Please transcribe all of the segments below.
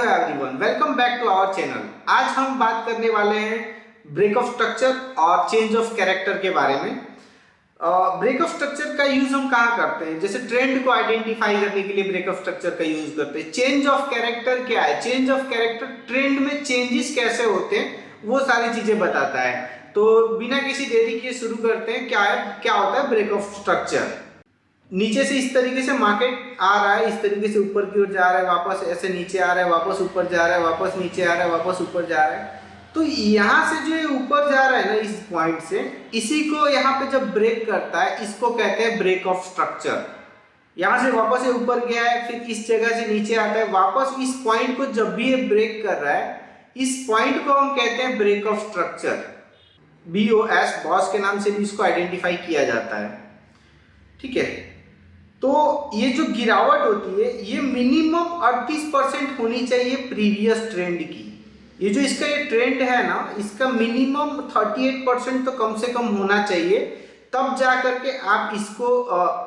Hello everyone, welcome back to our channel. आज हम बात करने वाले हैं ब्रेक ऑफ स्ट्रक्चर और चेंज ऑफ कैरेक्टर के बारे में। ब्रेक ऑफ स्ट्रक्चर का यूज हम कहाँ करते हैं? जैसे ट्रेंड को आइडेंटिफाई करने के लिए ब्रेक ऑफ स्ट्रक्चर का यूज करते हैं। चेंज ऑफ कैरेक्टर क्या है? चेंज ऑफ कैरेक्टर ट्रेंड में चेंजेस कैसे होते हैं वो सारी चीजें बताता है। तो बिना किसी देरी के शुरू करते हैं। क्या होता है ब्रेक ऑफ स्ट्रक्चर? नीचे से इस तरीके से मार्केट आ रहा है, इस तरीके से ऊपर की ओर जा रहा है, वापस ऐसे नीचे आ रहा है, वापस ऊपर जा रहा है, वापस नीचे आ रहा है, वापस ऊपर जा रहा है। तो यहाँ से जो ऊपर जा रहा है ना, इस पॉइंट से, इसी को यहाँ पे जब ब्रेक करता है इसको कहते हैं ब्रेक ऑफ स्ट्रक्चर। यहाँ से वापस ये ऊपर गया है, फिर इस जगह से नीचे आता है, वापस इस पॉइंट को जब भी ये ब्रेक कर रहा है, इस पॉइंट को हम कहते हैं break of structure. BOS, boss के नाम से भी इसको आइडेंटिफाई किया जाता है। ठीक है, तो ये जो गिरावट होती है ये मिनिमम 38% होनी चाहिए प्रीवियस ट्रेंड की। ये जो इसका ये ट्रेंड है ना, इसका मिनिमम 38% तो कम से कम होना चाहिए, तब जा करके आप इसको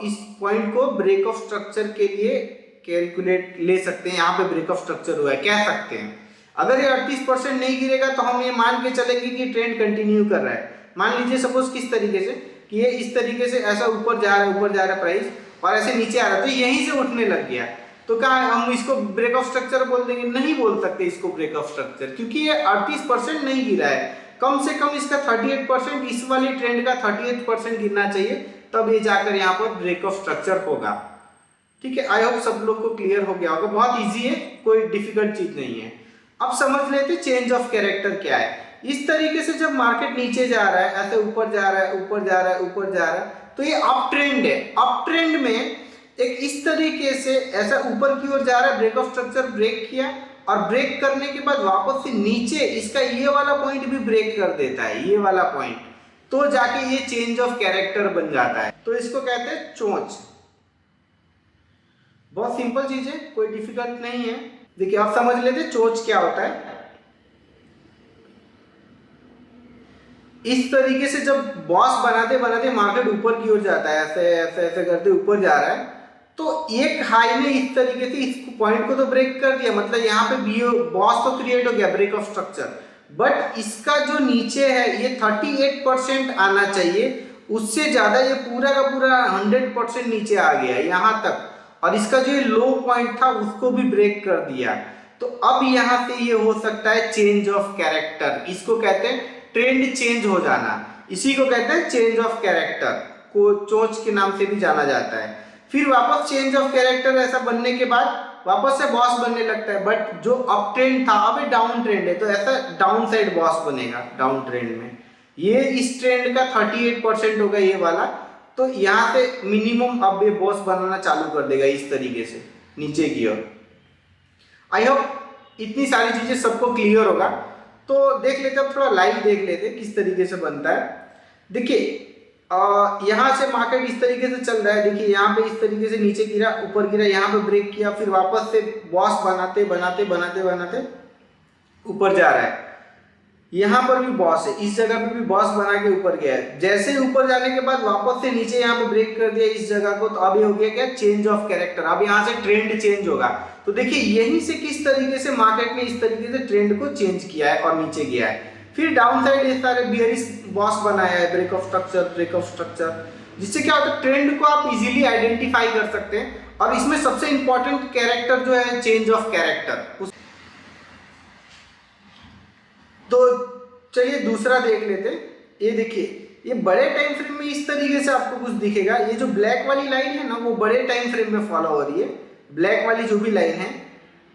इस पॉइंट को ब्रेक ऑफ स्ट्रक्चर के लिए कैलकुलेट ले सकते हैं। यहाँ पे ब्रेक ऑफ स्ट्रक्चर हुआ है कह सकते हैं। अगर ये 38% नहीं गिरेगा तो हम ये मान के चलेंगे कि ट्रेंड कंटिन्यू कर रहा है। मान लीजिए सपोज किस तरीके से कि ये इस तरीके से ऐसा ऊपर जा रहा है प्राइस, और ऐसे नीचे आ रहा है, तो यहीं से उठने लग गया, तो क्या हम इसको ब्रेक ऑफ स्ट्रक्चर बोल देंगे? नहीं बोल सकते इसको ब्रेक ऑफ स्ट्रक्चर, क्योंकि ये 38% नहीं गिरा है। कम से कम इसका 38%, इस वाली ट्रेंड का 38% गिरना चाहिए, तब ये जाकर यहाँ पर ब्रेक ऑफ स्ट्रक्चर होगा। ठीक है, आई होप सब लोग को क्लियर हो गया होगा। बहुत ईजी है, कोई डिफिकल्ट चीज नहीं है। अब समझ लेते चेंज ऑफ कैरेक्टर क्या है। इस तरीके से जब मार्केट नीचे जा रहा है, ऐसे ऊपर जा रहा है, ऊपर जा रहा है, ऊपर जा रहा है, तो ये अप ट्रेंड है। अप ट्रेंड में एक इस तरीके से ऐसा ऊपर की ओर जा रहा है, ब्रेक ऑफ स्ट्रक्चर ब्रेक किया, और ब्रेक करने के बाद वापस से नीचे इसका ये वाला पॉइंट भी ब्रेक कर देता है, ये वाला पॉइंट, तो जाके ये चेंज ऑफ कैरेक्टर बन जाता है। तो इसको कहते हैं चोंच। बहुत सिंपल चीज है, कोई डिफिकल्ट नहीं है। देखिए आप समझ लेते चोंच क्या होता है। इस तरीके से जब बॉस बनाते बनाते मार्केट ऊपर की ओर जाता है, ऐसे ऐसे ऐसे करते ऊपर जा रहा है, तो एक हाई ने इस तरीके से इस पॉइंट को तो ब्रेक कर दिया, मतलब यहाँ पे बॉस तो क्रिएट हो गया ब्रेक ऑफ स्ट्रक्चर, बट इसका जो नीचे है ये 38% आना चाहिए, उससे ज्यादा ये पूरा का पूरा 100% नीचे आ गया यहाँ तक, और इसका जो लो पॉइंट था उसको भी ब्रेक कर दिया। तो अब यहाँ से ये हो सकता है चेंज ऑफ कैरेक्टर। इसको कहते हैं ट्रेंड चेंज हो जाना, इसी को कहते हैं चेंज ऑफ कैरेक्टर, को चोंच के नाम से भी जाना जाता है। फिर वापस चेंज ऑफ कैरेक्टर ऐसा बनने के बाद वापस से बॉस बनने लगता है, बट जो अप ट्रेंड था अब डाउन ट्रेंड है, तो ऐसा डाउन साइड बॉस बनेगा। डाउन ट्रेंड में ये इस ट्रेंड का 38% होगा ये वाला, तो यहाँ से मिनिमम अब ये बॉस बनाना चालू कर देगा इस तरीके से नीचे की ओर। आई होप इतनी सारी चीजें सबको क्लियर होगा। तो देख लेते हैं, थोड़ा लाइव देख लेते हैं किस तरीके से बनता है। देखिए यहाँ से मार्केट इस तरीके से चल रहा है। देखिए यहाँ पे इस तरीके से नीचे गिरा, ऊपर गिरा, यहाँ पे ब्रेक किया, फिर वापस से बॉस बनाते बनाते बनाते बनाते ऊपर जा रहा है। यहाँ पर भी बॉस है, इस जगह पे भी बॉस बना के ऊपर गया है। जैसे ही ऊपर जाने के बाद वापस से नीचे यहाँ पे ब्रेक कर दिया इस जगह को, तो अभी हो गया क्या? Change of character. अब यहाँ से ट्रेंड चेंज होगा। तो देखिए यहीं से किस तरीके से मार्केट ने इस तरीके से ट्रेंड को चेंज किया है और नीचे गया है। फिर डाउन साइड इस सारे बियरिश बॉस बनाया है, break of structure, break of structure, जिससे क्या होता है ट्रेंड को आप इजीली आइडेंटिफाई कर सकते हैं। और इसमें सबसे इंपॉर्टेंट कैरेक्टर जो है चेंज ऑफ कैरेक्टर। तो चलिए दूसरा देख लेते हैं। ये देखिए ये बड़े टाइम फ्रेम में इस तरीके से आपको कुछ दिखेगा। ये जो ब्लैक वाली लाइन है ना, वो बड़े टाइम फ्रेम में फॉलो हो रही है, ब्लैक वाली जो भी लाइन है।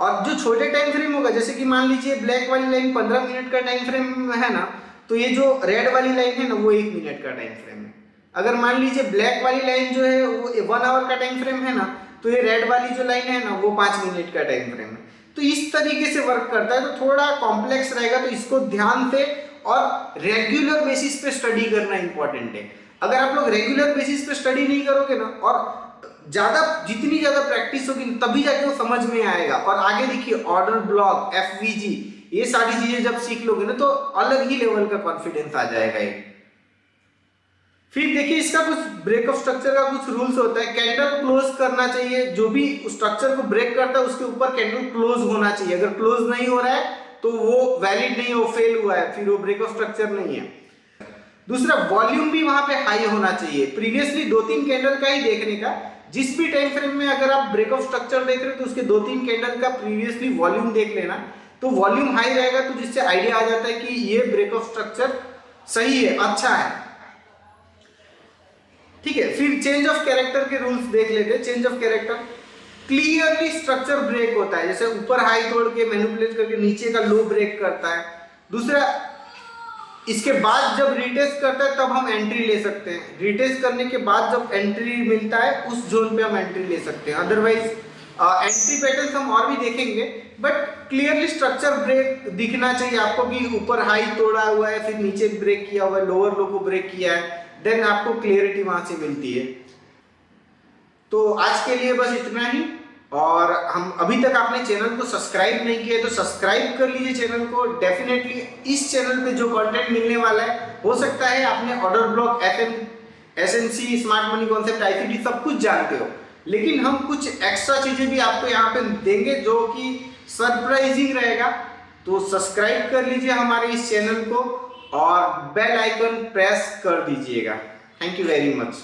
और जो छोटे टाइम फ्रेम होगा, जैसे कि मान लीजिए ब्लैक वाली लाइन 15 मिनट का टाइम फ्रेम है ना, तो ये जो रेड वाली लाइन है ना वो 1 मिनट का टाइम फ्रेम है। अगर मान लीजिए ब्लैक वाली लाइन जो है वो 1 आवर का टाइम फ्रेम है ना, तो ये रेड वाली जो लाइन है ना वो 5 मिनट का टाइम फ्रेम है। तो इस तरीके से वर्क करता है। तो थोड़ा कॉम्प्लेक्स रहेगा, तो इसको ध्यान से और रेगुलर बेसिस पे स्टडी करना इंपॉर्टेंट है। अगर आप लोग रेगुलर बेसिस पे स्टडी नहीं करोगे ना, और जितनी ज्यादा प्रैक्टिस होगी तभी जाके वो समझ में आएगा। और आगे देखिए ऑर्डर ब्लॉक, FVG, ये सारी चीजें जब सीख लोगे ना तो अलग ही लेवल का कॉन्फिडेंस आ जाएगा। फिर देखिए इसका कुछ ब्रेक ऑफ स्ट्रक्चर का कुछ रूल्स होता है। कैंडल क्लोज करना चाहिए, जो भी स्ट्रक्चर को ब्रेक करता है उसके ऊपर कैंडल क्लोज होना चाहिए। अगर क्लोज नहीं हो रहा है तो वो वैलिड नहीं है, वो फेल हुआ है, फिर वो ब्रेक ऑफ स्ट्रक्चर नहीं है। दूसरा, वॉल्यूम भी वहां पे हाई होना चाहिए। प्रीवियसली 2-3 कैंडल का ही देखने का, जिस भी टाइम फ्रेम में अगर आप ब्रेक ऑफ स्ट्रक्चर देख रहे हो तो उसके 2-3 कैंडल का प्रीवियसली वॉल्यूम देख लेना। तो वॉल्यूम हाई रहेगा तो जिससे आइडिया आ जाता है कि ये ब्रेक ऑफ स्ट्रक्चर सही है, अच्छा है। ठीक है, फिर चेंज ऑफ कैरेक्टर के रूल्स देख लेते हैं। Change of character, clearly structure break होता है, जैसे ऊपर हाई तोड़ के मैनिपुलेट करके नीचे का लो ब्रेक करता है। दूसरा, इसके बाद जब रिटेस्ट करता है तब हम एंट्री ले सकते हैं। रिटेस्ट करने के बाद जब एंट्री मिलता है उस जोन पे हम एंट्री ले सकते हैं। अदरवाइज एंट्री पैटर्न्स हम और भी देखेंगे, बट क्लियरली स्ट्रक्चर ब्रेक दिखना चाहिए आपको कि ऊपर हाई तोड़ा हुआ है, फिर नीचे ब्रेक किया हुआ है, लोअर लो को ब्रेक किया है, देन आपको क्लियरिटी वहां से मिलती है। तो आज के लिए बस इतना ही। और हम अभी तक आपने चैनल को सब्सक्राइब नहीं किया तो सब्सक्राइब कर लीजिए चैनल को। डेफिनेटली इस चैनल पे जो कंटेंट मिलने वाला है, हो सकता है आपने order block, FM, SNC, smart money concept, ICT सब कुछ जानते हो, लेकिन हम कुछ एक्स्ट्रा चीजें भी आपको यहाँ पे देंगे जो कि सरप्राइजिंग रहेगा। तो सब्सक्राइब कर लीजिए हमारे इस चैनल को और बेल आइकन प्रेस कर दीजिएगा। Thank you very much.